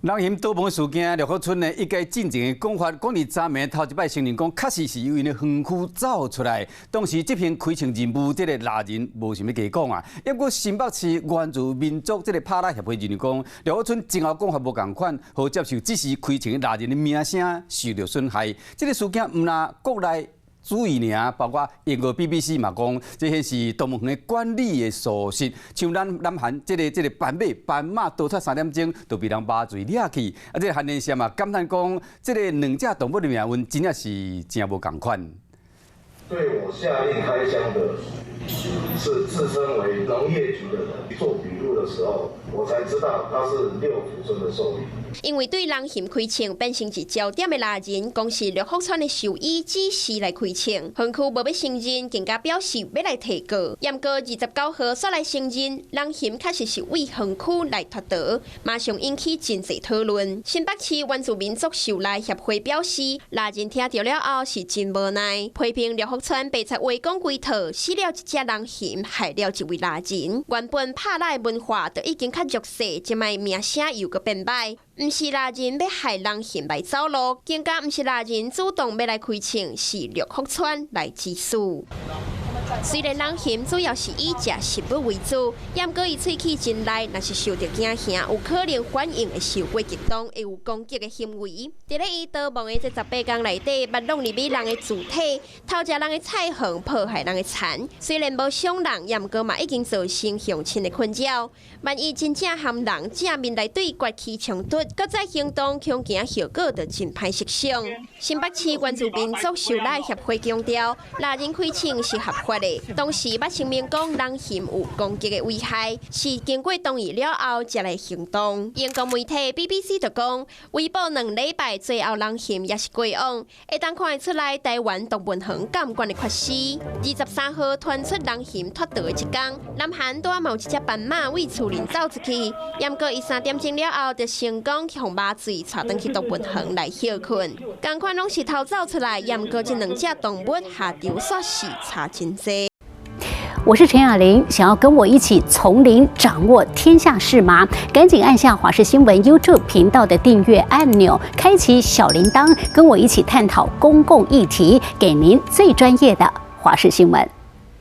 人嫌倒门事件，绿福村呢一家进前的讲法，讲伫昨暝头一摆承认讲，确实是由因的园区走出来。当时这篇开枪任务，这个拉人无想要加讲啊。不过新北市原住民族这个拍拉协会认为讲，绿福村前后讲法无共款，好接受只是开枪拉人的名声受到损害。这个事件唔拿国内。注意尔，包括英国 BBC 嘛讲，这是动物园的管理的疏失。像咱南韩这个斑马逃脱3点钟，就被人麻醉掠去。这个韩联社嘛感叹讲，这个两只动物的命运真正是真无共款。对我下令开枪的是自称为农业局的人。做笔录的时候，我才知道他是六福村的兽医。因为对人嫌开枪变成一焦点的拉人，公司绿福村的兽医指示来开枪，园区无要承认，更加表示要来提告。严哥29号煞来承认，人嫌确实是为园区来脱逃，马上引起真侪讨论。新北市原住民族受赖协会表示，拉人听到了后是真无奈，批评绿福村白贼话讲几套，死了一只人嫌，害了一位拉人。原本拍拉的文化就已经较弱势，即卖名声又搁变歹。唔是拉人要害人嫌来走路，更加唔是拉人主动要来开枪，是绿福村来指使。虽然人嫌主要是以食食物为主，但过伊喙齿真内，若是受到惊吓，有可能反应会受过激动，会有攻击的行为。伫咧伊逃亡的这18天内底，捌弄入去人的主体，偷食人的菜园，破坏人的田。虽然无伤人，但过嘛已经造成乡亲的困扰。万一真正和人正面来对决起冲突，搁再行动，恐惊效果就真歹设想。新北市原住民族受赖协会强调，拉人开枪是合法的。当时捌声明讲人嫌有攻击的危害，是经过同意了后才来行动。英国媒体 BBC 就讲，维保2礼拜，最后人嫌也是过往，会当看得出来台湾动物园监管的缺失。23号传出人嫌脱逃的一天，南韩拄有一只斑马为厝人走出去，但过伊3点钟了后，就成功用麻醉带回去动物园来休困。同款拢是偷走出来，但过这2只动物下场煞是差真多。我是陈雅玲，想要跟我一起从零掌握天下事吗？赶紧按下华视新闻 YouTube 频道的订阅按钮，开启小铃铛，跟我一起探讨公共议题，给您最专业的华视新闻。